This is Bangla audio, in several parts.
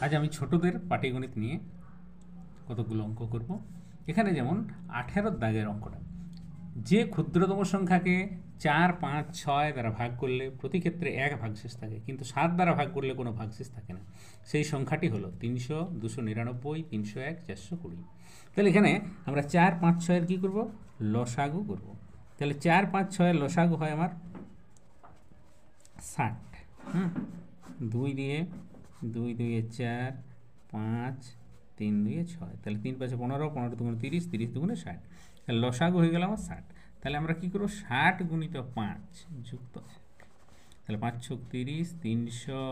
আজ আমি ছোটদের পাটিগণিত নিয়ে কতগুলো অঙ্ক করব। এখানে যেমন 18 দাগের অঙ্কটা, যে ক্ষুদ্রতম সংখ্যাকে 4, 5, 6 দ্বারা ভাগ করলে প্রতি ক্ষেত্রে 1 ভাগশেষ থাকে, কিন্তু 7 দ্বারা ভাগ করলে কোনো ভাগশেষ থাকে না, সেই সংখ্যাটি হলো 300, 299, 301, 420। তাহলে এখানে আমরা 4, 5, 6 এর কী করবো? লসাগু করব। তাহলে 4, 5, 6 এর লসাগু হয় আমার 60। 2 দিয়ে 2 2 4, 5, 3 2 6, তাহলে 3 5 15, 15 2 30, 30 2 60, তাহলে লসাগু হয়ে গেল আমার 60। তাহলে আমরা কী করবো? 60 গুণিত 5 যুক্ত 1, তাহলে 5 6 30, 300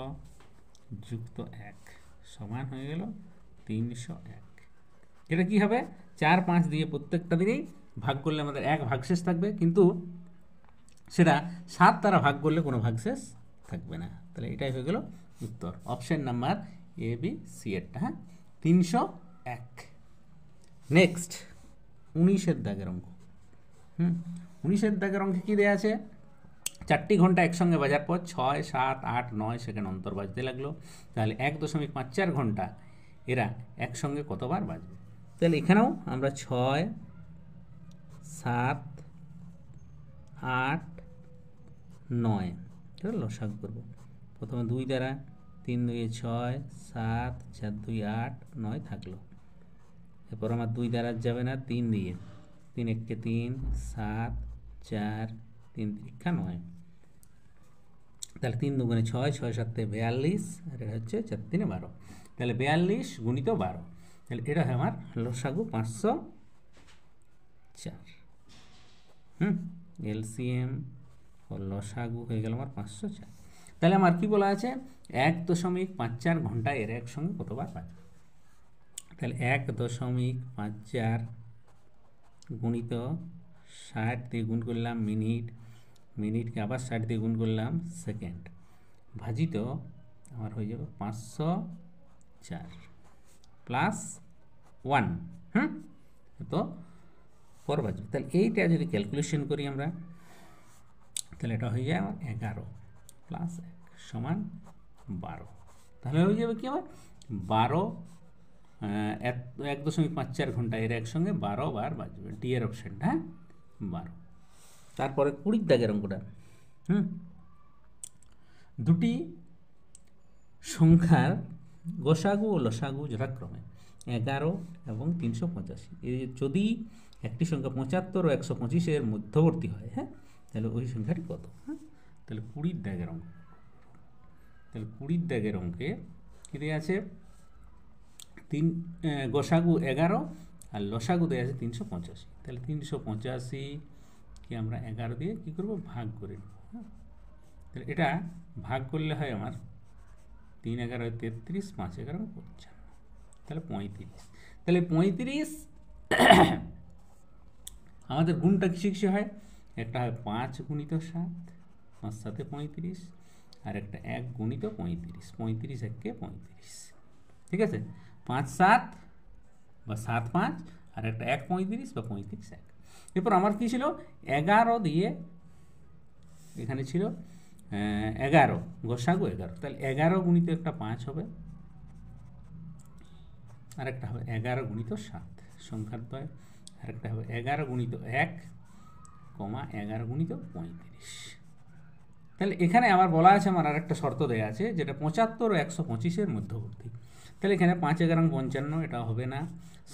যুক্ত 1 সমান হয়ে গেল 301। এটা কী হবে? 4, 5 দিয়ে প্রত্যেকটা দিনেই ভাগ করলে আমাদের 1 ভাগশেষ থাকবে, কিন্তু সেটা 7 দ্বারা ভাগ করলে কোনো ভাগশেষ থাকবে না। তাহলে এটাই হয়ে গেল উত্তর, option number A B C এরটা। হ্যাঁ, 301। নেক্সট 19 দাগের অঙ্ক। 19 দাগের অঙ্কে কী দেওয়া আছে? 4টি ঘন্টা একসঙ্গে বাজার পর 6, 7, 8, 9 সেকেন্ড অন্তর বাজতে লাগলো। তাহলে 1.54 ঘন্টা এরা একসঙ্গে কতবার বাজবে? তাহলে এখানেও আমরা 6, 7, 8, 9 এটা লসাগু করব। প্রথমে 2 দ্বারা, 3 2 6, 7, 4 2 8, 9 থাকলো। এরপর আমার 2 দ্বারা যাবে না, 3 দিয়ে, 3 1 3, 7, 4, 3 3 9, তাহলে 3 2 6, 6 7 42, আর এটা হচ্ছে 4 3 12, তাহলে 42 গুণিত 12, তাহলে এটা হয় আমার লসাগু 504। এলসিএম ও লসাগু হয়ে গেল আমার 504। তাহলে আমার কি বলা আছে? 1.54 ঘন্টা এর একসঙ্গে কতবার বাজবে? তাহলে 1.54 গুণিত 60 দিয়ে গুণ করলাম মিনিট, মিনিটকে আবার 60 দিয়ে গুণ করলাম সেকেন্ড, ভাজিত আমার হয়ে যাবে 504 প্লাস 1। তো পর বাজবে। তাহলে এইটা যদি ক্যালকুলেশন করি আমরা, তাহলে এটা হয়ে যায় আমার 11 প্লাস 1 সমান 12। তাহলে হয়ে যাবে কি আমার 12, 1.54 ঘন্টা এর একসঙ্গে 12 বার বাজবে। ডি এর অপশানটা, হ্যাঁ 12। তারপরে 20 দাগের অঙ্কটা। দুটি সংখ্যার গসাগু ও লসাগু যথাক্রমে 11 এবং 385। যদি একটি সংখ্যা 75 ও 125 মধ্যবর্তী হয়, হ্যাঁ, তাহলে ওই সংখ্যাটি কত? হ্যাঁ, তাহলে 20 দাগের অঙ্ক। তাহলে 20 দাগের অঙ্কে কী দেওয়া আছে? গসাগু 11 আর লসাগু দেওয়া আছে 385। তাহলে 385কে আমরা 11 দিয়ে কী করবো? ভাগ করে নেব। হ্যাঁ, তাহলে এটা ভাগ করলে হয় আমার 3 11 33, 5 11 55, তাহলে 35। তাহলে 35 আমাদের গুণটা কিসে কিসে হয়? একটা হয় 5 গুণিত 7, 5 7 35, আর একটা 1 গুণিত 35, 35 1 35। ঠিক আছে, 5 7 বা 7 5, আর একটা 1 35 বা 35 1। এরপর আমার কী ছিল? 11 দিয়ে, এখানে ছিল 11, গসাগু 11, তাহলে 11 গুণিত একটা 5 হবে, আর একটা হবে 11 গুণিত 7 সংখ্যার দ্বয়, আর একটা হবে 11 গুণিত 1, 11 গুণিত 35। তাহলে এখানে আমার বলা আছে, আমার আর একটা শর্ত দেওয়া আছে, যেটা 75 ও 125 মধ্যবর্তী। তাহলে এখানে 5 11 55 এটা হবে না,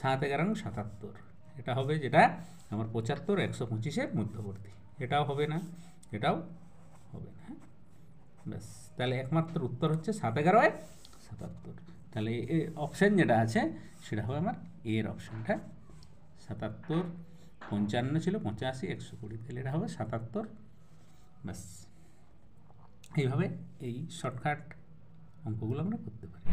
7 11 77 এটা হবে, যেটা আমার 75 125 মধ্যবর্তী। এটাও হবে না, এটাও হবে না। ব্যাস, তাহলে একমাত্র উত্তর হচ্ছে 7 11 77। তাহলে অপশান যেটা আছে সেটা হবে আমার এর অপশানটা। 77, 55 ছিল, 85 120, তাহলে এটা হবে 77। ব্যাস, এইভাবে এই শর্টকাট অঙ্কগুলো আমরা করতে পারি।